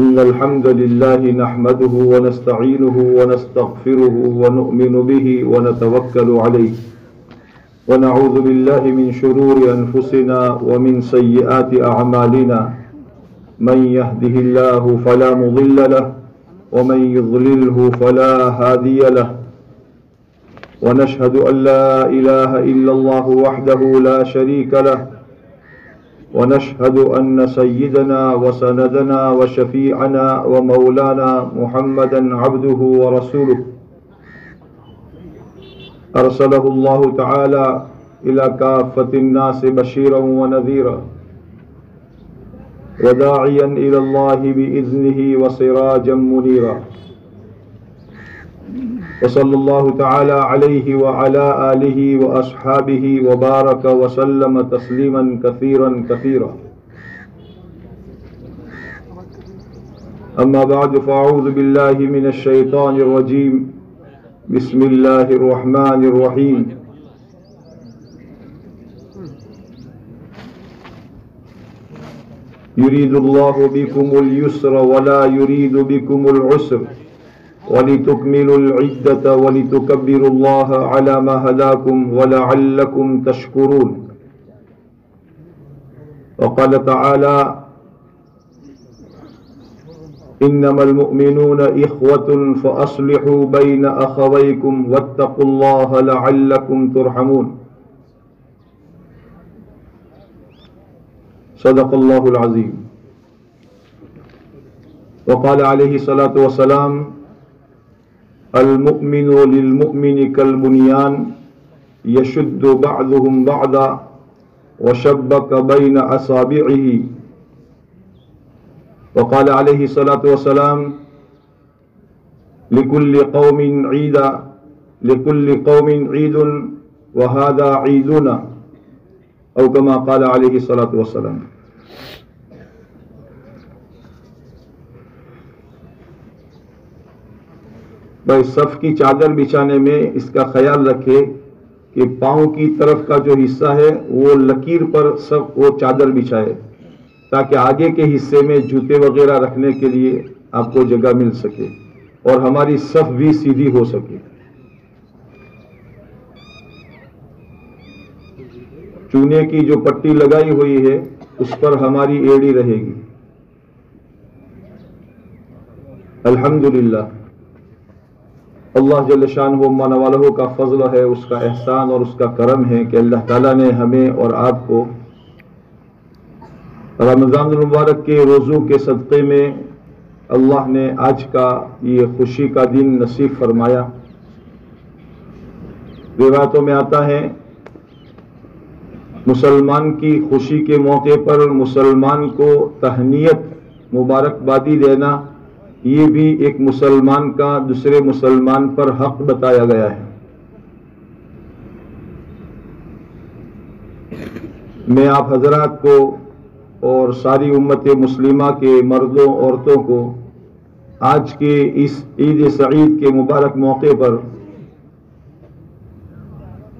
إن الحمد لله نحمده ونستعينه ونستغفره ونؤمن به ونتوكل عليه ونعوذ بالله من شرور أنفسنا ومن سيئات أعمالنا من يهده الله فلا مضل له ومن يضلله فلا هادي له ونشهد أن لا إله إلا الله وحده لا شريك له ونشهد أن سيدنا وسندنا وشفيعنا ومولانا محمدا عبده ورسوله أرسله الله تعالى إلى كافة الناس بشيرا ونذيرا وداعيا إلى الله بإذنه وسراجا منيرا وصلى الله تعالى عليه وعلى آله وأصحابه وبارك وسلم تسليما كثيرا كثيرا أما بعد فأعوذ بالله من الشيطان الرجيم بسم الله الرحمن الرحيم يريد الله بكم اليسر ولا يريد بكم العسر وَلِتُكْمِلُوا الْعِدَّةَ وَلِتُكَبِّرُوا اللَّهَ عَلَى مَا هَدَاكُمْ وَلَعَلَّكُمْ تَشْكُرُونَ وقال تعالى إِنَّمَا الْمُؤْمِنُونَ إِخْوَةٌ فَأَصْلِحُوا بَيْنَ أَخَوَيْكُمْ وَاتَّقُوا اللَّهَ لَعَلَّكُمْ تُرْحَمُونَ صدق الله العظيم وقال عليه الصلاة والسلام المؤمن للمؤمن كالبنيان يشد بعضهم بعضا وشبك بين أصابعه وقال عليه الصلاة والسلام لكل قوم عيد وهذا عيدنا أو كما قال عليه الصلاة والسلام. بھائی صف کی چادر بچھانے میں اس کا خیال رکھے کہ پاؤں کی طرف کا جو حصہ ہے وہ لکیر پر صف وہ چادر بچھائے تاکہ آگے کے حصے میں جوتے وغیرہ رکھنے کے لیے آپ کو جگہ مل سکے اور ہماری صف بھی سیدھی ہو سکے. چونے کی جو پٹی لگائی ہوئی ہے اس پر ہماری ایڑی رہے گی. الحمدللہ اللہ جل شانہ من والہ کا فضل ہے، اس کا احسان اور اس کا کرم ہے کہ اللہ تعالیٰ نے ہمیں اور آپ کو رمضان المبارک کے روزوں کے صدقے میں اللہ نے آج کا یہ خوشی کا دن نصیب فرمایا. روایتوں میں آتا ہے مسلمان کی خوشی کے موقع پر مسلمان کو تہنیت مبارکبادی دینا یہ بھی ایک مسلمان کا دوسرے مسلمان پر حق بتایا گیا ہے. میں آپ حضرات کو اور ساری امت مسلمہ کے مردوں عورتوں کو آج کے اس عید سعید کے مبارک موقع پر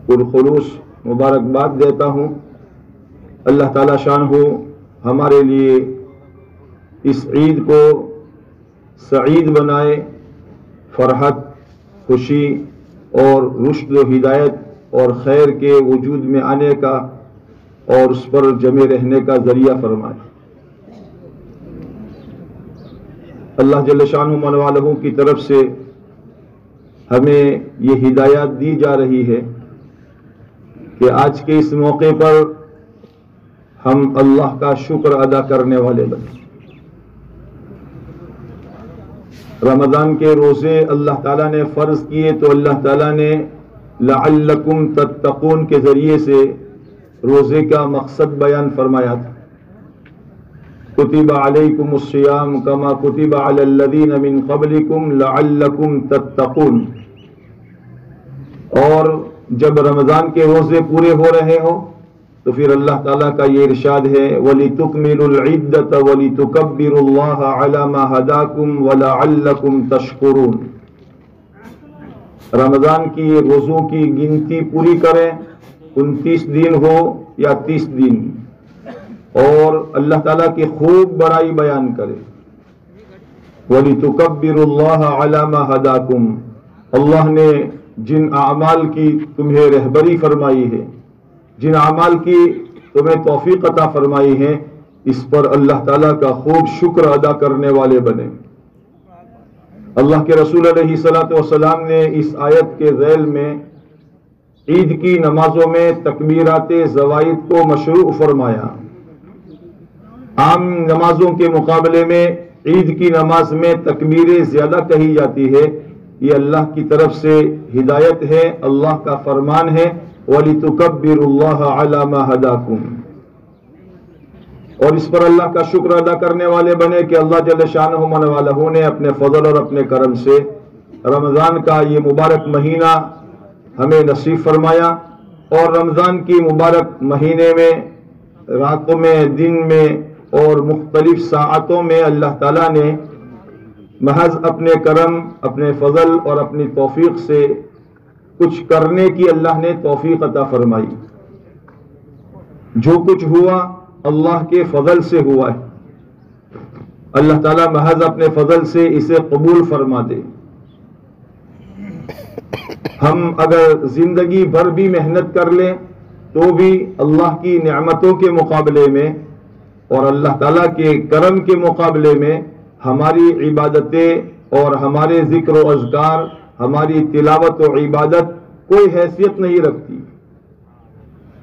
پرخلوص مبارکباد دیتا ہوں. اللہ تعالی شانہ ہمارے لیے اس عید کو سعید بنائے، فرحت، خوشی اور رشد و ہدایت اور خیر کے وجود میں آنے کا اور اس پر جمے رہنے کا ذریعہ فرمائے. اللہ جل شانہ من والہ کی طرف سے ہمیں یہ ہدایات دی جا رہی ہے کہ آج کے اس موقع پر ہم اللہ کا شکر ادا کرنے والے بنیں. رمضان کے روزے اللہ تعالیٰ نے فرض کیے تو اللہ تعالیٰ نے لعلکم تتقون کے ذریعے سے روزے کا مقصد بیان فرمایا تھا. کتب علیکم الصیام کما کتب علی الذین من قبلکم لعلکم تتقون. اور جب رمضان کے روزے پورے ہو رہے ہو تو پھر اللہ تعالیٰ کا یہ ارشاد ہے وَلِتُكْمِلُوا الْعِدَّةَ وَلِتُكَبِّرُوا اللَّهَ عَلَى مَا هَدَاكُمْ وَلَعَلَّكُمْ تَشْكُرُونَ. رمضان کی روزوں کی گنتی پوری کریں، 29 دن ہو یا 30 دن، اور اللہ تعالیٰ کی خوب بڑائی بیان کرے. وَلِتُكَبِّرُوا اللَّهَ عَلَى مَا هَدَاكُمْ، اللہ نے جن اعمال کی تمہیں رہبری فرمائی ہے، جن اعمال کی تمہیں توفیق عطا فرمائی ہے، اس پر اللہ تعالیٰ کا خوب شکر ادا کرنے والے بنے۔ اللہ کے رسول علیہ الصلوۃ والسلام نے اس آیت کے ذیل میں عید کی نمازوں میں تکبیرات زوائد کو مشروع فرمایا۔ عام نمازوں کے مقابلے میں عید کی نماز میں تکبیریں زیادہ کہی جاتی ہے، یہ اللہ کی طرف سے ہدایت ہے، اللہ کا فرمان ہے، وَلِتُكَبِّرُوا اللَّهَ عَلَى مَا هَدَاكُمْ، اور اس پر اللہ کا شکر ادا کرنے والے بنے کہ اللہ جل شانہ من والہ نے اپنے فضل اور اپنے کرم سے رمضان کا یہ مبارک مہینہ ہمیں نصیب فرمایا، اور رمضان کی مبارک مہینے میں راتوں میں، دن میں اور مختلف ساعتوں میں اللہ تعالیٰ نے محض اپنے کرم، اپنے فضل اور اپنی توفیق سے کچھ کرنے کی اللہ نے توفیق عطا فرمائی۔ جو کچھ ہوا اللہ کے فضل سے ہوا ہے، اللہ تعالیٰ محض اپنے فضل سے اسے قبول فرما دے۔ ہم اگر زندگی بھر بھی محنت کر لیں تو بھی اللہ کی نعمتوں کے مقابلے میں اور اللہ تعالیٰ کے کرم کے مقابلے میں ہماری عبادتیں اور ہمارے ذکر و اذکار، ہماری تلاوت و عبادت کوئی حیثیت نہیں رکھتی،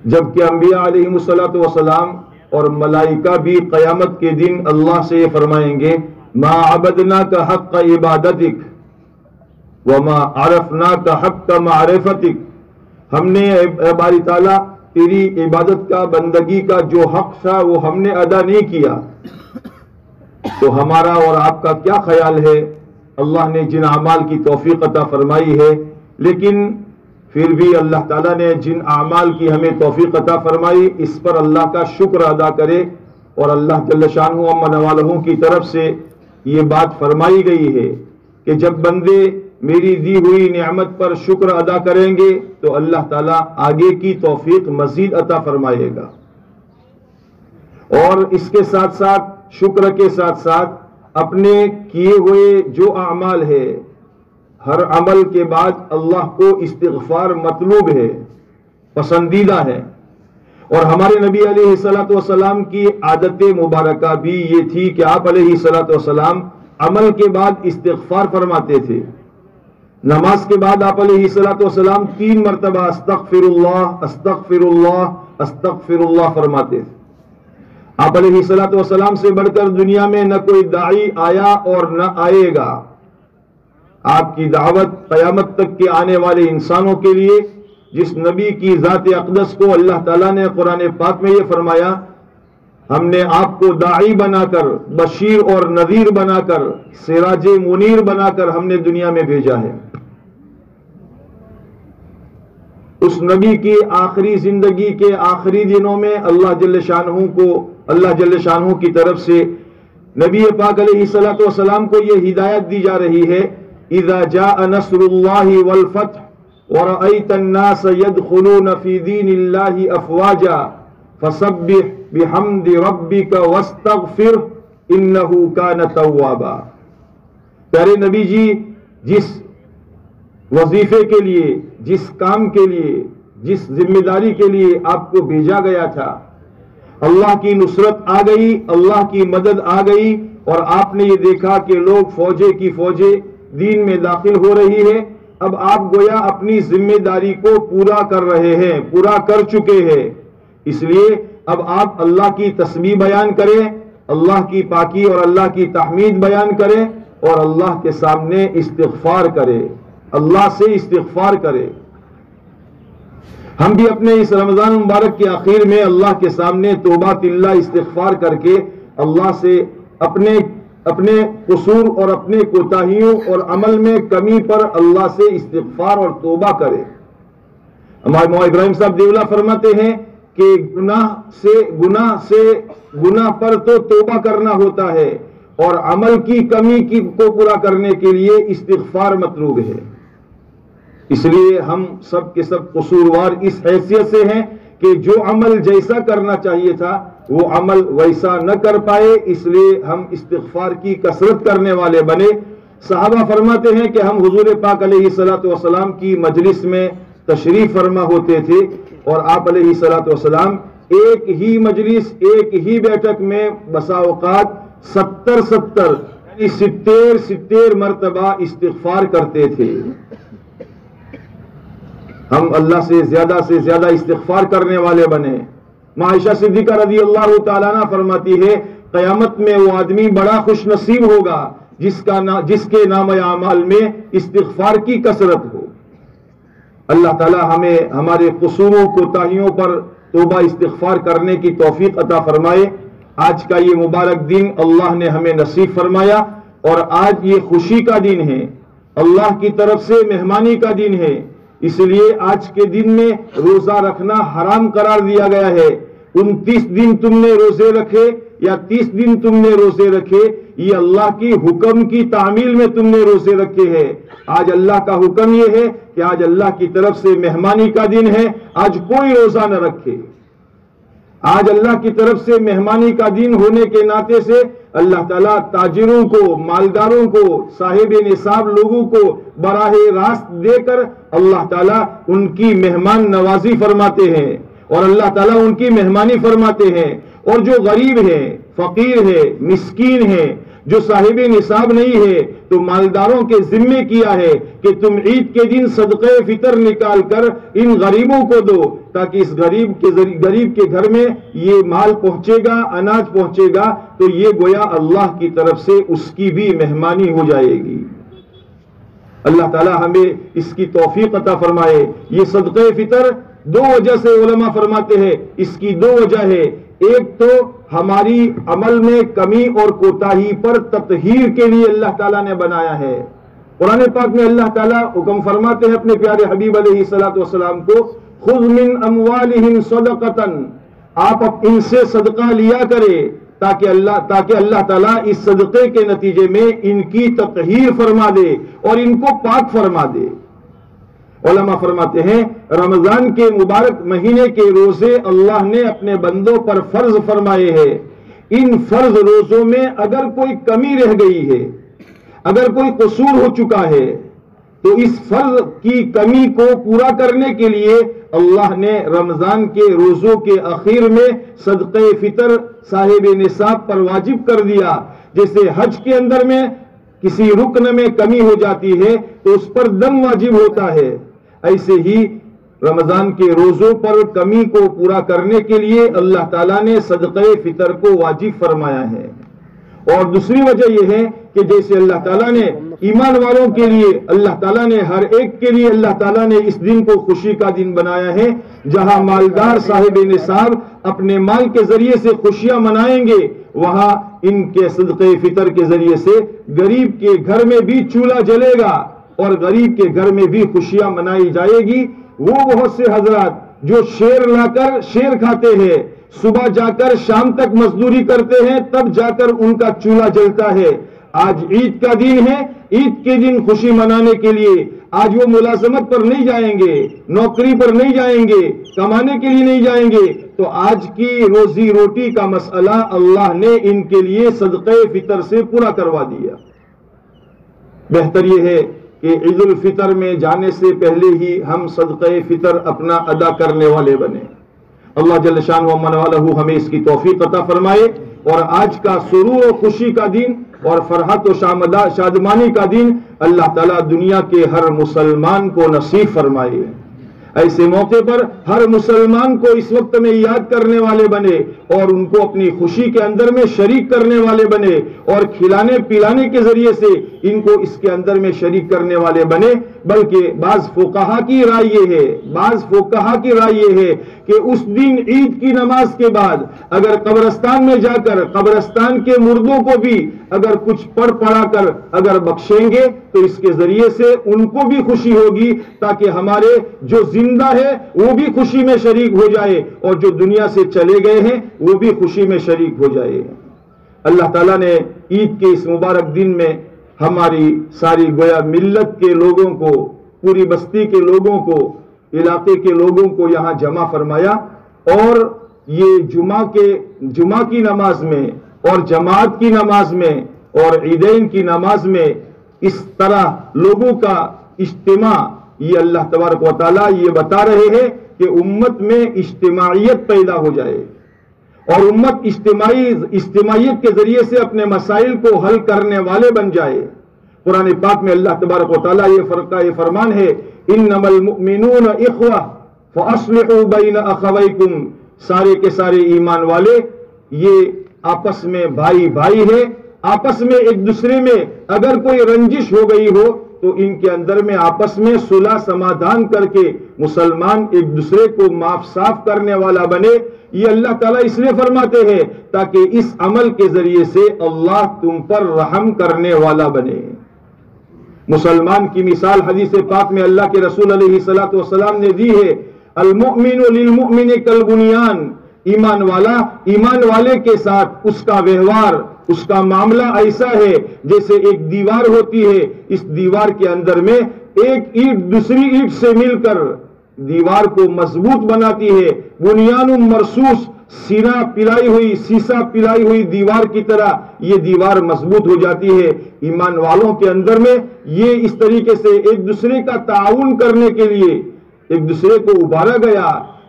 جبکہ انبیاء علیہم الصلوۃ والسلام اور ملائکہ بھی قیامت کے دن اللہ سے یہ فرمائیں گے، ما عبدناک حق عبادتک وما عرفناک حق معرفتک، ہم نے اے باری تعالیٰ تیری عبادت کا، بندگی کا جو حق تھا وہ ہم نے ادا نہیں کیا، تو ہمارا اور آپ کا کیا خیال ہے؟ اللہ نے جن اعمال کی توفیق عطا فرمائی ہے، لیکن پھر بھی اللہ تعالیٰ نے جن اعمال کی ہمیں توفیق عطا فرمائی اس پر اللہ کا شکر ادا کرے، اور اللہ جل شانہ و والہ کی طرف سے یہ بات فرمائی گئی ہے کہ جب بندے میری دی ہوئی نعمت پر شکر ادا کریں گے تو اللہ تعالیٰ آگے کی توفیق مزید عطا فرمائے گا۔ اور اس کے ساتھ ساتھ، شکر کے ساتھ ساتھ، اپنے کیے ہوئے جو اعمال ہے، ہر عمل کے بعد اللہ کو استغفار مطلوب ہے، پسندیدہ ہے، اور ہمارے نبی علیہ الصلوۃ والسلام کی عادت مبارکہ بھی یہ تھی کہ آپ علیہ الصلوۃ والسلام عمل کے بعد استغفار فرماتے تھے۔ نماز کے بعد آپ علیہ الصلوۃ والسلام 3 مرتبہ استغفر اللہ استغفر اللہ استغفر اللہ فرماتے تھے۔ آپ علیہ الصلوۃ والسلام سے بڑھ کر دنیا میں نہ کوئی داعی آیا اور نہ آئے گا۔ آپ کی دعوت قیامت تک کے آنے والے انسانوں کے لیے، جس نبی کی ذات اقدس کو اللہ تعالیٰ نے قرآن پاک میں یہ فرمایا، ہم نے آپ کو داعی بنا کر، بشیر اور نذیر بنا کر، سراج منیر بنا کر ہم نے دنیا میں بھیجا ہے۔ اس نبی کی آخری زندگی کے آخری دنوں میں اللہ جل شانہ کی طرف سے نبی پاک علیہ الصلوۃ والسلام کو یہ ہدایت دی جا رہی ہے، اذا جاء نصر اللہ والفتح ورأيت الناس يدخلون في دين الله افواجا فسبح بحمد ربك واستغفر انه كان توابا۔ پیارے نبی جی، جس وظیفے کے لیے، جس کام کے لیے، جس ذمہ داری کے لیے آپ کو بھیجا گیا تھا، اللہ کی نصرت آ گئی، اللہ کی مدد آ گئی، اور آپ نے یہ دیکھا کہ لوگ فوجیں کی فوجیں دین میں داخل ہو رہی ہے۔ اب آپ گویا اپنی ذمہ داری کو پورا کر رہے ہیں، پورا کر چکے ہیں، اس لیے اب آپ اللہ کی تسبیح بیان کریں، اللہ کی پاکی اور اللہ کی تحمید بیان کریں، اور اللہ کے سامنے استغفار کریں، اللہ سے استغفار کریں۔ ہم بھی اپنے اس رمضان مبارک کے آخر میں اللہ کے سامنے توبہ اللہ استغفار کر کے اللہ سے اپنے قصور اور اپنے کوتاہیوں اور عمل میں کمی پر اللہ سے استغفار اور توبہ کرے۔ ہمارے مولانا ابراہیم صاحب دیولا فرماتے ہیں کہ گناہ پر تو توبہ کرنا ہوتا ہے، اور عمل کی کمی کو پورا کرنے کے لیے استغفار مطلوب ہے۔ اس لیے ہم سب کے سب قصوروار اس حیثیت سے ہیں کہ جو عمل جیسا کرنا چاہیے تھا وہ عمل ویسا نہ کر پائے، اس لیے ہم استغفار کی کثرت کرنے والے بنے۔ صحابہ فرماتے ہیں کہ ہم حضور پاک علیہ الصلوۃ والسلام کی مجلس میں تشریف فرما ہوتے تھے، اور آپ علیہ الصلوۃ والسلام ایک ہی مجلس، ایک ہی بیٹھک میں بسا اوقات 70 یعنی 70 مرتبہ استغفار کرتے تھے۔ ہم اللہ سے زیادہ استغفار کرنے والے بنے۔ عائشہ صدیقہ رضی اللہ تعالیٰ عنہ فرماتی ہے، قیامت میں وہ آدمی بڑا خوش نصیب ہوگا جس کے نام اعمال میں استغفار کی کثرت ہو۔ اللہ تعالیٰ ہمیں ہمارے قصوروں کوتاہیوں پر توبہ استغفار کرنے کی توفیق عطا فرمائے۔ آج کا یہ مبارک دن اللہ نے ہمیں نصیب فرمایا، اور آج یہ خوشی کا دن ہے، اللہ کی طرف سے مہمانی کا دن ہے، اس لیے آج کے دن میں روزہ رکھنا حرام قرار دیا گیا ہے۔ 29 دن تم نے روزے رکھے یا 30 دن تم نے روزے رکھے، یہ اللہ کی حکم کی تعمیل میں تم نے روزے رکھے ہیں۔ آج اللہ کا حکم یہ ہے کہ آج اللہ کی طرف سے مہمانی کا دن ہے، آج کوئی روزہ نہ رکھے۔ آج اللہ کی طرف سے مہمانی کا دن ہونے کے ناطے سے اللہ تعالیٰ تاجروں کو، مالداروں کو، صاحب نصاب لوگوں کو براہ راست دے کر اللہ تعالیٰ ان کی مہمان نوازی فرماتے ہیں، اور اللہ تعالیٰ ان کی مہمانی فرماتے ہیں۔ اور جو غریب ہے، فقیر ہے، مسکین ہے، جو صاحب نصاب نہیں ہے، تو مالداروں کے ذمے کیا ہے کہ تم عید کے دن صدقہ فطر نکال کر ان غریبوں کو دو، تاکہ اس غریب کے گھر میں یہ مال پہنچے گا، اناج پہنچے گا، تو یہ گویا اللہ کی طرف سے اس کی بھی مہمانی ہو جائے گی۔ اللہ تعالی ہمیں اس کی توفیق عطا فرمائے۔ یہ صدقہ فطر دو وجہ سے علماء فرماتے ہیں، اس کی دو وجہ ہے۔ ایک تو ہماری عمل میں کمی اور کوتاہی پر تطہیر کے لیے اللہ تعالیٰ نے بنایا ہے۔ قرآن پاک میں اللہ تعالیٰ حکم فرماتے ہیں اپنے پیارے حبیب علیہ الصلوۃ والسلام کو، خذ من اموالہم صدقۃ، آپ ان سے صدقہ لیا کرے تاکہ اللہ تعالیٰ اس صدقے کے نتیجے میں ان کی تطہیر فرما دے اور ان کو پاک فرما دے۔ علماء فرماتے ہیں رمضان کے مبارک مہینے کے روزے اللہ نے اپنے بندوں پر فرض فرمائے ہیں۔ ان فرض روزوں میں اگر کوئی کمی رہ گئی ہے، اگر کوئی قصور ہو چکا ہے، تو اس فرض کی کمی کو پورا کرنے کے لیے اللہ نے رمضان کے روزوں کے اخیر میں صدقہ فطر صاحب نصاب پر واجب کر دیا۔ جیسے حج کے اندر میں کسی رکن میں کمی ہو جاتی ہے تو اس پر دم واجب ہوتا ہے، ایسے ہی رمضان کے روزوں پر کمی کو پورا کرنے کے لیے اللہ تعالیٰ نے صدقہ فطر کو واجب فرمایا ہے۔ اور دوسری وجہ یہ ہے کہ جیسے اللہ تعالیٰ نے ایمان والوں کے لیے، اللہ تعالیٰ نے ہر ایک کے لیے اللہ تعالیٰ نے اس دن کو خوشی کا دن بنایا ہے، جہاں مالدار صاحب نصاب اپنے مال کے ذریعے سے خوشیاں منائیں گے، وہاں ان کے صدقہ فطر کے ذریعے سے غریب کے گھر میں بھی چولہا جلے گا اور غریب کے گھر میں بھی خوشیاں منائی جائے گی۔ وہ بہت سے حضرات جو شیر لا کر شیر کھاتے ہیں، صبح جا کر شام تک مزدوری کرتے ہیں، تب جا کر ان کا چولہا جلتا ہے۔ آج عید کا دن ہے، عید کے دن خوشی منانے کے لیے آج وہ ملازمت پر نہیں جائیں گے، نوکری پر نہیں جائیں گے، کمانے کے لیے نہیں جائیں گے، تو آج کی روزی روٹی کا مسئلہ اللہ نے ان کے لیے صدقہ فطر سے پورا کروا دیا۔ بہتر یہ ہے کہ عید الفطر میں جانے سے پہلے ہی ہم صدقہ فطر اپنا ادا کرنے والے بنے۔ اللہ جل شانہ و من والہ ہمیں اس کی توفیق عطا فرمائے، اور آج کا سرور و خوشی کا دن اور فرحت و شادمانی کا دن اللہ تعالیٰ دنیا کے ہر مسلمان کو نصیب فرمائے۔ ایسے موقع پر ہر مسلمان کو اس وقت میں یاد کرنے والے بنے اور ان کو اپنی خوشی کے اندر میں شریک کرنے والے بنے، اور کھلانے پلانے کے ذریعے سے ان کو اس کے اندر میں شریک کرنے والے بنے۔ بلکہ بعض فقہا کی رائے یہ ہے کہ اس دن عید کی نماز کے بعد اگر قبرستان میں جا کر قبرستان کے مردوں کو بھی اگر کچھ پڑھا کر اگر بخشیں گے تو اس کے ذریعے سے ان کو بھی خوشی ہوگی، تاکہ ہمارے جو زندہ ہے وہ بھی خوشی میں شریک ہو جائے اور جو دنیا سے چلے گئے ہیں وہ بھی خوشی میں شریک ہو جائے۔ اللہ تعالیٰ نے عید کے اس مبارک دن میں ہماری ساری گویا ملت کے لوگوں کو، پوری بستی کے لوگوں کو، علاقے کے لوگوں کو یہاں جمع فرمایا، اور یہ جمعہ کی نماز میں اور جماعت کی نماز میں اور عیدین کی نماز میں اس طرح لوگوں کا اجتماع، یہ اللہ تبارک و تعالیٰ یہ بتا رہے ہیں کہ امت میں اجتماعیت پیدا ہو جائے اور امت اجتماعیت کے ذریعے سے اپنے مسائل کو حل کرنے والے بن جائے۔ قرآن پاک میں اللہ تبارک و تعالیٰ یہ فرمان ہے، انما المؤمنون اخوہ فاصلحوا بین اخویکم، سارے کے سارے ایمان والے یہ آپس میں بھائی ہے، آپس میں ایک دوسرے میں اگر کوئی رنجش ہو گئی ہو تو ان کے اندر میں آپس میں صلح سمادھان کر کے مسلمان ایک دوسرے کو معاف صاف کرنے والا بنے۔ یہ اللہ تعالیٰ اس لیے فرماتے ہیں تاکہ اس عمل کے ذریعے سے اللہ تم پر رحم کرنے والا بنے۔ مسلمان کی مثال حدیث پاک میں اللہ کے رسول علیہ الصلوۃ والسلام نے دی ہے، المؤمن للمؤمن کالبنیان، ایمان والے کے ساتھ اس کا ویوہار، اس کا معاملہ ایسا ہے جیسے ایک دیوار ہوتی ہے، اس دیوار کے اندر میں ایک اینٹ دوسری اینٹ سے مل کر دیوار کو مضبوط بناتی ہے، بنیان مرصوص، سیسا پلائی ہوئی دیوار کی طرح یہ دیوار مضبوط ہو جاتی ہے۔ ایمان والوں کے اندر میں یہ اس طریقے سے ایک دوسرے کا تعاون کرنے کے لیے ایک دوسرے کو ابھارا گیا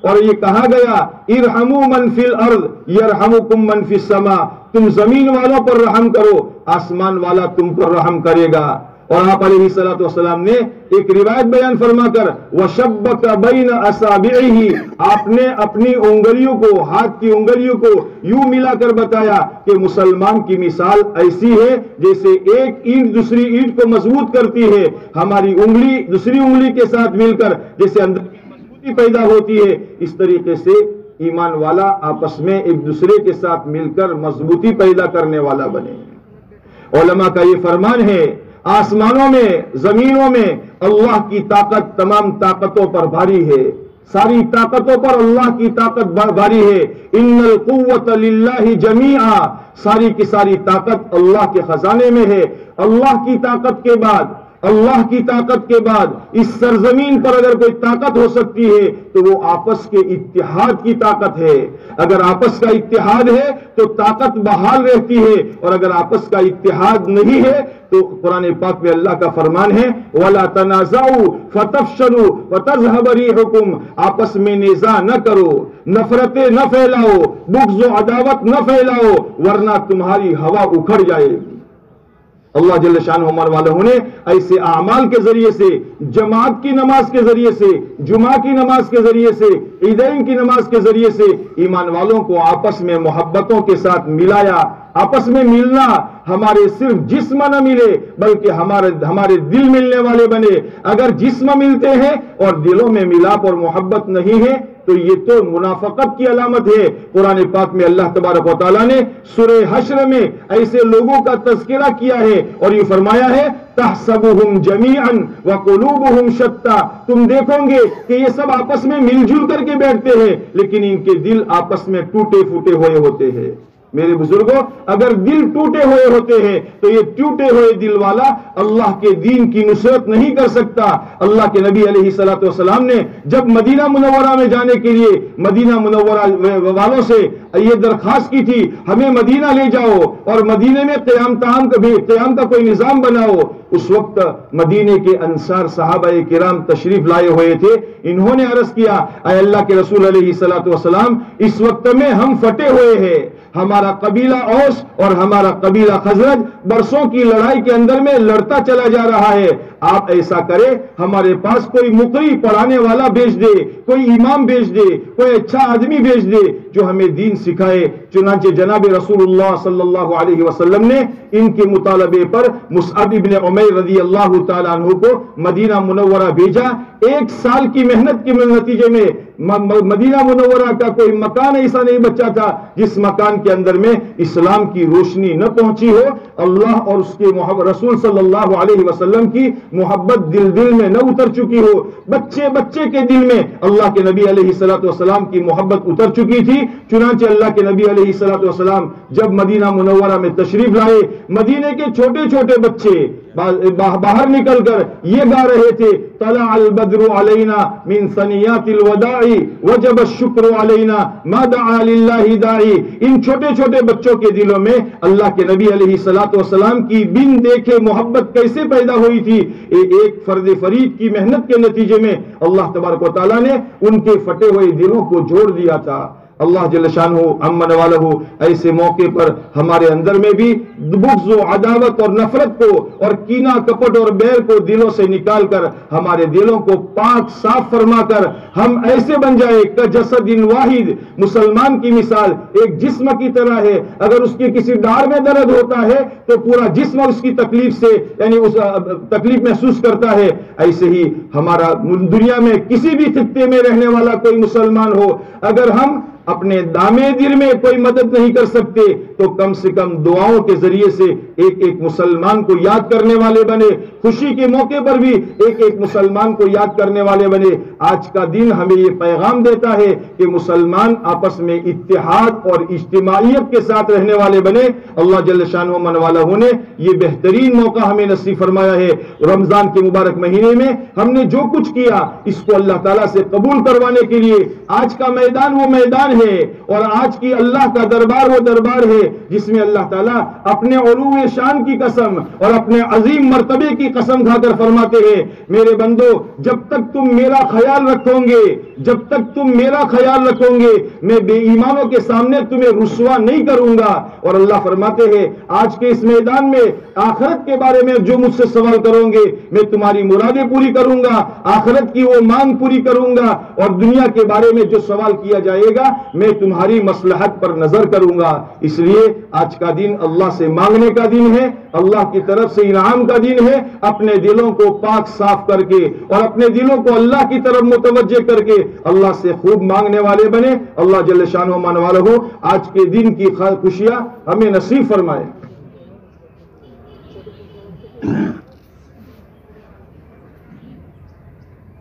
اور یہ کہا گیا، ارحموا من فی الارض یرحمکم من فی السماء، تم زمین والوں پر رحم کرو، آسمان والا تم پر رحم کرے گا۔ اور آپ علیہ الصلوۃ والسلام نے ایک روایت بیان فرما کر وشبک بین اصابعہ، آپ نے اپنی انگلیوں کو، ہاتھ کی انگلیوں کو یوں ملا کر بتایا کہ مسلمان کی مثال ایسی ہے جیسے ایک اینٹ دوسری اینٹ کو مضبوط کرتی ہے، ہماری انگلی دوسری انگلی کے ساتھ مل کر جیسے اندر مضبوطی پیدا ہوتی ہے، اس طریقے سے ایمان والا آپس میں ایک دوسرے کے ساتھ مل کر مضبوطی پیدا کرنے والا بنے۔ علماء کا یہ فرمان ہے، آسمانوں میں زمینوں میں اللہ کی طاقت تمام طاقتوں پر بھاری ہے، ساری طاقتوں پر اللہ کی طاقت بھاری ہے، ان القوت للہ جمیعا، ساری کی ساری طاقت اللہ کے خزانے میں ہے۔ اللہ کی طاقت کے بعد اس سرزمین پر اگر کوئی طاقت ہو سکتی ہے تو وہ آپس کے اتحاد کی طاقت ہے۔ اگر آپس کا اتحاد ہے تو طاقت بحال رہتی ہے، اور اگر آپس کا اتحاد نہیں ہے تو قرآن پاک میں اللہ کا فرمان ہے وَلَا تَنَازَعُوا فَتَفْشَلُوا وَتَذْهَبَ رِيحُكُمْ، آپس میں نزاع نہ کرو، نفرتیں نہ پھیلاؤ، بغض و عداوت نہ پھیلاؤ، ورنہ تمہاری ہوا اکھڑ جائے گی۔ اللہ جل شانہ والوں نے ایسے اعمال کے ذریعے سے، جماعت کی نماز کے ذریعے سے، جمعہ کی نماز کے ذریعے سے، عیدین کی نماز کے ذریعے سے ایمان والوں کو آپس میں محبتوں کے ساتھ ملایا۔ آپس میں ملنا ہمارے صرف جسم نہ ملے بلکہ ہمارے دل ملنے والے بنے۔ اگر جسم ملتے ہیں اور دلوں میں ملاپ اور محبت نہیں ہے تو یہ تو منافقت کی علامت ہے۔ قرآن پاک میں اللہ تبارک و تعالیٰ نے سورہ حشر میں ایسے لوگوں کا تذکرہ کیا ہے اور یہ فرمایا ہے تحسبهم جميعا وقلوبهم شتى، تم دیکھو گے کہ یہ سب آپس میں مل جل کر کے بیٹھتے ہیں لیکن ان کے دل آپس میں ٹوٹے پھوٹے ہوئے ہوتے ہیں۔ میرے بزرگوں، اگر دل ٹوٹے ہوئے ہوتے ہیں تو یہ ٹوٹے ہوئے دل والا اللہ کے دین کی نصرت نہیں کر سکتا۔ اللہ کے نبی علیہ الصلوۃ والسلام نے جب مدینہ منورہ میں جانے کے لیے مدینہ منورہ والوں سے یہ درخواست کی تھی ہمیں مدینہ لے جاؤ اور مدینے میں قیام کا کوئی نظام بناؤ، اس وقت مدینے کے انصار صحابہ کرام تشریف لائے ہوئے تھے۔ انہوں نے عرض کیا اے اللہ کے رسول علیہ الصلوۃ والسلام، اس وقت میں ہم پھٹے ہوئے ہیں، ہمارا قبیلہ اوس اور ہمارا قبیلہ خزرج برسوں کی لڑائی کے اندر میں لڑتا چلا جا رہا ہے، آپ ایسا کریں ہمارے پاس کوئی مقری پڑھانے والا بھیج دے، کوئی امام بھیج دے، کوئی اچھا آدمی بھیج دے جو ہمیں دین سکھائے۔ چنانچہ جناب رسول اللہ صلی اللہ علیہ وسلم نے ان کے مطالبے پر مصعب ابن عمیر رضی اللہ تعالیٰ عنہ کو مدینہ منورہ بھیجا۔ ایک سال کی محنت کے نتیجے میں مدینہ منورہ کا کوئی مکان ایسا نہیں بچا تھا جس مکان کے اندر میں اسلام کی روشنی نہ پہنچی ہو، اللہ اور اس کے رسول صلی اللہ علیہ وسلم کی محبت دل میں نہ اتر چکی ہو، بچے کے دل میں اللہ کے نبی علیہ الصلوۃ والسلام کی محبت اتر چکی تھی۔ چنانچہ اللہ کے نبی علیہ الصلوۃ والسلام جب مدینہ منورہ میں تشریف لائے، مدینے کے چھوٹے چھوٹے بچے باہر نکل کر یہ گا رہے تھے، طلع البدر علینا من ثنیات الوداع وجب الشکر علینا ما دعا للہ داعی۔ ان چھوٹے چھوٹے بچوں کے دلوں میں اللہ کے نبی علیہ الصلوۃ والسلام کی بن دیکھے محبت کیسے پیدا ہوئی تھی؟ ایک فرد فرید کی محنت کے نتیجے میں اللہ تبارک و تعالیٰ نے ان کے پھٹے ہوئے دلوں کو جوڑ دیا تھا۔ اللہ جل شانہ امن والہ ایسے موقع پر ہمارے اندر میں بھی بغض و عداوت اور نفرت کو اور کینہ کپٹ اور بیر کو دلوں سے نکال کر ہمارے دلوں کو پاک صاف فرما کر ہم ایسے بن جائے کہ جسد واحد، مسلمان کی مثال ایک جسم کی طرح ہے، اگر اس کی کسی ڈار میں درد ہوتا ہے تو پورا جسم اس کی تکلیف سے یعنی اس تکلیف محسوس کرتا ہے۔ ایسے ہی ہمارا دنیا میں کسی بھی خطے میں رہنے والا کوئی مسلمان ہو، اگر ہم اپنے دامے دل میں کوئی مدد نہیں کر سکتے تو کم سے کم دعاؤں کے ذریعے سے ایک ایک مسلمان کو یاد کرنے والے بنے، خوشی کے موقع پر بھی ایک ایک مسلمان کو یاد کرنے والے بنے۔ آج کا دن ہمیں یہ پیغام دیتا ہے کہ مسلمان آپس میں اتحاد اور اجتماعیت کے ساتھ رہنے والے بنے۔ اللہ جل شانہ من والہ نے یہ بہترین موقع ہمیں نصیب فرمایا ہے۔ رمضان کے مبارک مہینے میں ہم نے جو کچھ کیا اس کو اللہ تعالیٰ سے قبول کروانے کے لیے آج کا میدان وہ میدان ہے اور آج کی اللہ کا دربار وہ دربار ہے جس میں اللہ تعالیٰ اپنے علو شان کی قسم اور اپنے عظیم مرتبے کی قسم کھا کر فرماتے ہیں، میرے بندو جب تک تم میرا خیال رکھو گے، جب تک تم میرا خیال رکھو گے میں بے ایمانوں کے سامنے تمہیں رسوا نہیں کروں گا۔ اور اللہ فرماتے ہیں آج کے اس میدان میں آخرت کے بارے میں جو مجھ سے سوال کرو گے میں تمہاری مرادیں پوری کروں گا، آخرت کی وہ مانگ پوری کروں گا، اور دنیا کے بارے میں جو سوال کیا جائے گا میں تمہاری مصلحت پر نظر کروں گا۔ اس لیے آج کا دن اللہ سے مانگنے کا دن ہے، اللہ کی طرف سے انعام کا دن ہے۔ اپنے دلوں کو پاک صاف کر کے اور اپنے دلوں کو اللہ کی طرف متوجہ کر کے اللہ سے خوب مانگنے والے بنے۔ اللہ جل شانہ من والہ آج کے دن کی خوشیاں ہمیں نصیب فرمائے۔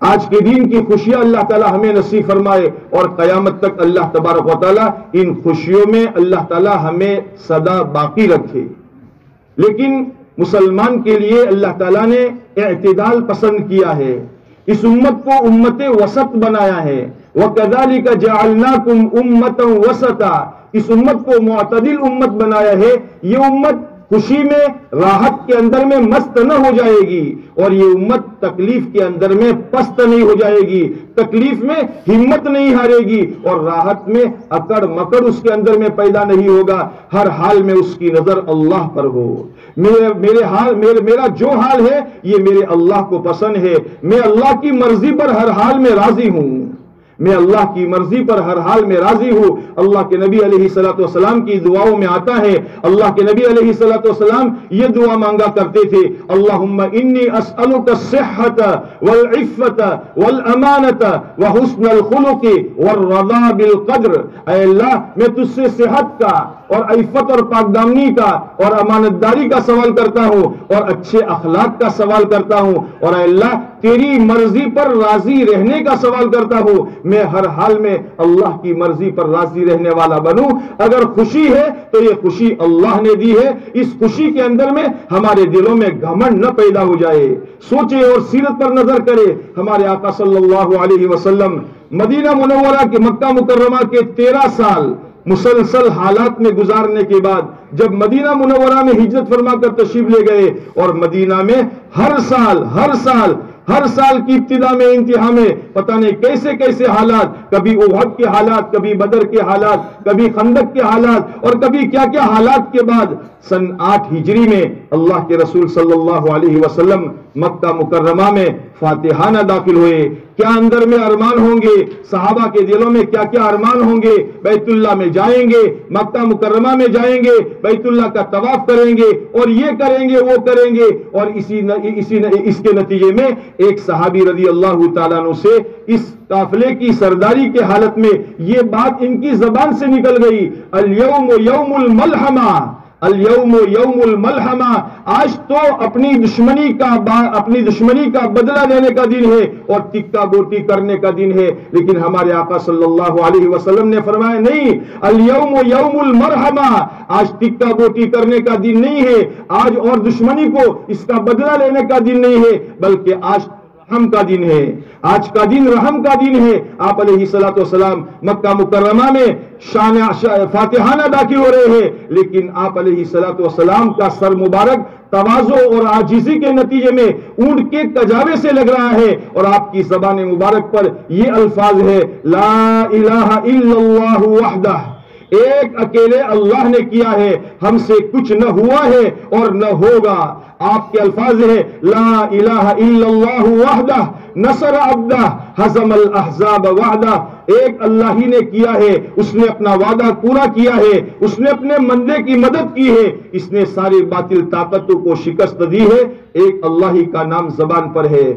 آج کے دن کی خوشیاں اللہ تعالیٰ ہمیں نصیب فرمائے اور قیامت تک اللہ تبارک و تعالیٰ ان خوشیوں میں اللہ تعالیٰ ہمیں سدا باقی رکھے۔ لیکن مسلمان کے لیے اللہ تعالیٰ نے اعتدال پسند کیا ہے، اس امت کو امت وسط بنایا ہے۔ وَكَذَلِكَ جَعَلْنَاكُمْ أُمَّةً وَسَطًا، اس امت کو معتدل امت بنایا ہے۔ یہ امت خوشی میں راحت کے اندر میں مست نہ ہو جائے گی اور یہ امت تکلیف کے اندر میں پست نہیں ہو جائے گی، تکلیف میں ہمت نہیں ہارے گی اور راحت میں اکڑ مکڑ اس کے اندر میں پیدا نہیں ہوگا۔ ہر حال میں اس کی نظر اللہ پر ہو۔ میرا جو حال ہے یہ میرے اللہ کو پسند ہے، میں اللہ کی مرضی پر ہر حال میں راضی ہوں، میں اللہ کی مرضی پر ہر حال میں راضی ہوں۔ اللہ کے نبی علیہ الصلوۃ والسلام کی دعاؤں میں آتا ہے، اللہ کے نبی علیہ الصلوۃ والسلام یہ دعا مانگا کرتے تھے، اللہم انی اسألک الصحۃ والعفۃ والامانۃ وحسن الخلق والرضا بالقدر۔ اے اللہ میں تجھ سے صحت کا اور عفت اور پاک دامنی کا اور امانت داری کا سوال کرتا ہوں اور اچھے اخلاق کا سوال کرتا ہوں، اور اے اللہ تیری مرضی پر راضی رہنے کا سوال کرتا ہوں، میں ہر حال میں اللہ کی مرضی پر راضی رہنے والا بنوں۔ اگر خوشی ہے تو یہ خوشی اللہ نے دی ہے، اس خوشی کے اندر میں ہمارے دلوں میں گھمنڈ نہ پیدا ہو جائے۔ سوچے اور سیرت پر نظر کرے، ہمارے آقا صلی اللہ علیہ وسلم مدینہ منورہ کے مکہ مکرمہ کے 13 سال مسلسل حالات میں گزارنے کے بعد جب مدینہ منورہ میں ہجرت فرما کر تشریف لے گئے اور مدینہ میں ہر سال کی ابتدا میں انتہا میں پتہ نہیں کیسے کیسے حالات، کبھی احد کے حالات، کبھی بدر کے حالات، کبھی خندق کے حالات اور کبھی کیا کیا حالات کے بعد سن 8 ہجری میں اللہ کے رسول صلی اللہ علیہ وسلم مکہ مکرمہ میں فاتحانہ داخل ہوئے۔ کیا اندر میں ارمان ہوں گے، صحابہ کے دلوں میں کیا کیا ارمان ہوں گے، بیت اللہ میں جائیں گے، مکہ مکرمہ میں جائیں گے، بیت اللہ کا طواف کریں گے اور یہ کریں گے وہ کریں گے، اور اس کے نتیجے میں ایک صحابی رضی اللہ تعالیٰ عنہ سے اس قافلے کی سرداری کے حالت میں یہ بات ان کی زبان سے نکل گئی، الیوم یوم الملحمہ، اليوم یوم الملحمہ، آج تو اپنی دشمنی کا بدلہ لینے کا دن ہے اور تکا گوٹی کرنے کا دن ہے، لیکن ہمارے آقا صلی اللہ علیہ وسلم نے فرمایا نہیں، اليوم یوم المرحمہ، آج تکا گوٹی کرنے کا دن نہیں ہے، آج اور دشمنی کو اس کا بدلہ لینے کا دن نہیں ہے، بلکہ آج رحم کا دن ہے، آج کا دن رحم کا دن ہے۔ آپ علیہ الصلوۃ والسلام مکہ مکرمہ میں فاتحانہ داخل ہو رہے ہیں، لیکن آپ علیہ الصلوۃ والسلام کا سر مبارک تواضع اور عاجزی کے نتیجے میں اونٹ کے کجاوے سے لگ رہا ہے، اور آپ کی زبان مبارک پر یہ الفاظ ہے، لا الہ الا اللہ وحدہ، ایک اکیلے اللہ نے کیا ہے، ہم سے کچھ نہ ہوا ہے اور نہ ہوگا۔ آپ کے الفاظ ہے، لا الہ الا اللہ وحدہ نصر عبدہ ہزم الاحزاب وحدہ، ایک اللہ ہی نے کیا ہے، اس نے اپنا وعدہ پورا کیا ہے، اس نے اپنے بندے کی مدد کی ہے، اس نے ساری باطل طاقتوں کو شکست دی ہے، ایک اللہ ہی کا نام زبان پر ہے۔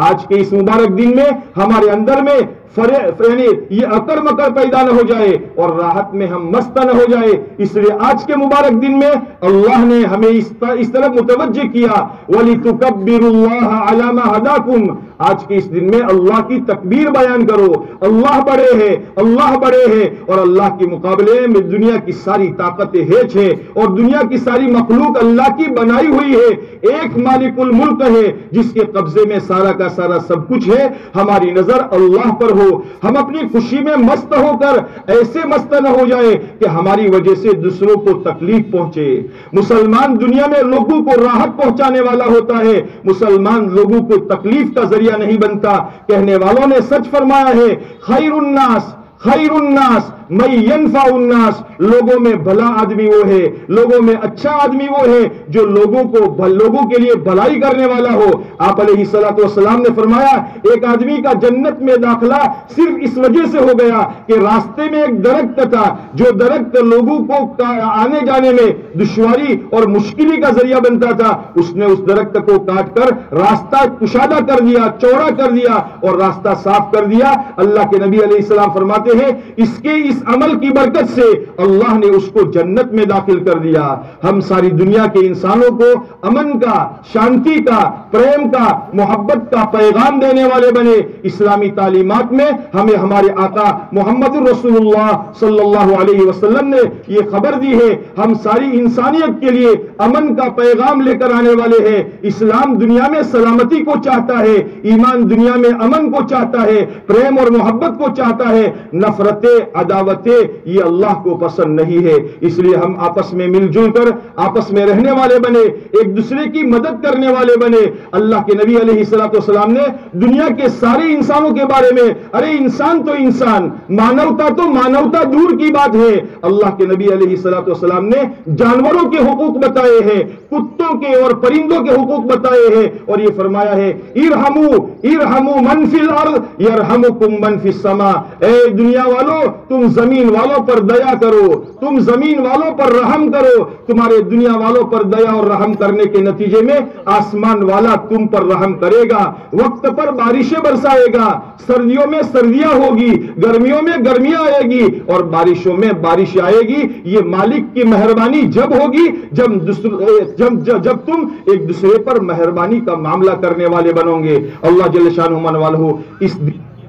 آج کے اس مبارک دن میں ہمارے اندر میں یعنی یہ اکڑ مکڑ پیدا نہ ہو جائے اور راحت میں ہم مست نہ ہو جائے، اس لیے آج کے مبارک دن میں اللہ نے ہمیں اس طرف متوجہ کیا، وَلِتُكَبِّرُوا اللَّهَ عَلَى مَا هَدَاكُمْ، آج کے اس دن میں اللہ کی تکبیر بیان کرو، اللہ بڑے ہیں، اللہ بڑے ہیں، اور اللہ کے مقابلے میں دنیا کی ساری طاقتیں ہیچ ہے، اور دنیا کی ساری مخلوق اللہ کی بنائی ہوئی ہے، ایک مالک الملک ہے جس کے قبضے میں سارا کا سارا سب کچھ ہے۔ ہماری نظر اللہ پر ہو، ہم اپنی خوشی میں مست ہو کر ایسے مست نہ ہو جائے کہ ہماری وجہ سے دوسروں کو تکلیف پہنچے۔ مسلمان دنیا میں لوگوں کو راحت پہنچانے والا ہوتا ہے، مسلمان لوگوں کو تکلیف کا ذریعہ نہیں بنتا۔ کہنے والوں نے سچ فرمایا ہے، خیر الناس من ينفع الناس، لوگوں میں بھلا آدمی وہ ہے، لوگوں میں اچھا آدمی وہ ہے جو لوگوں کے لیے بھلائی کرنے والا ہو۔ آپ علیہ الصلوۃ والسلام نے فرمایا، ایک آدمی کا جنت میں داخلہ صرف اس وجہ سے ہو گیا کہ راستے میں ایک درخت تھا، جو درخت لوگوں کو آنے جانے میں دشواری اور مشکلی کا ذریعہ بنتا تھا، اس نے اس درخت کو کاٹ کر راستہ کشادہ کر دیا، چوڑا کر دیا اور راستہ صاف کر دیا۔ اللہ کے نبی علیہ السلام فرماتے ہیں، اس عمل کی برکت سے اللہ نے اس کو جنت میں داخل کر دیا۔ ہم ساری دنیا کے انسانوں کو امن کا، شانتی کا، پریم کا، محبت کا پیغام دینے والے بنے۔ اسلامی تعلیمات میں ہمیں ہمارے آقا محمد رسول اللہ صلی اللہ علیہ وسلم نے یہ خبر دی ہے، ہم ساری انسانیت کے لیے امن کا پیغام لے کر آنے والے ہیں۔ اسلام دنیا میں سلامتی کو چاہتا ہے، ایمان دنیا میں امن کو چاہتا ہے، پریم اور محبت کو چاہتا ہے، نفرتیں، عداوتیں یہ اللہ کو پسند نہیں ہے۔ اس لیے ہم آپس میں مل جل کر آپس میں رہنے والے بنے، ایک دوسرے کی مدد کرنے والے بنے۔ اللہ کے نبی علیہ الصلوۃ والسلام نے دنیا کے سارے انسانوں کے بارے میں، ارے انسان تو انسان، مانوتا تو مانوتا دور کی بات ہے، اللہ کے نبی علیہ الصلوۃ والسلام نے جانوروں کے حقوق بتائے ہیں، کتوں کے اور پرندوں کے حقوق بتائے ہیں، اور یہ فرمایا ہے، ارحموا من فی الارض یرحمکم من فی السماء، اے دنیا والو تم زمین والوں پر دیا کرو، تم زمین والوں پر رحم کرو، تمہارے دنیا والوں پر دیا اور رحم کرنے کے نتیجے میں آسمان والا تم پر رحم کرے گا، وقت پر بارشیں برسائے گا، سردیوں میں سردیاں ہوگی، گرمیوں میں گرمیاں آئے گی اور بارشوں میں بارش آئے گی۔ یہ مالک کی مہربانی جب ہوگی جب تم ایک دوسرے پر مہربانی کا معاملہ کرنے والے بنو گے۔ اللہ جل شانہ من والہ اس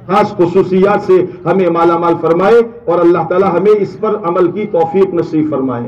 خاص خصوصیات سے ہمیں مالا مال فرمائے اور اللہ تعالی ہمیں اس پر عمل کی توفیق نصیب فرمائے۔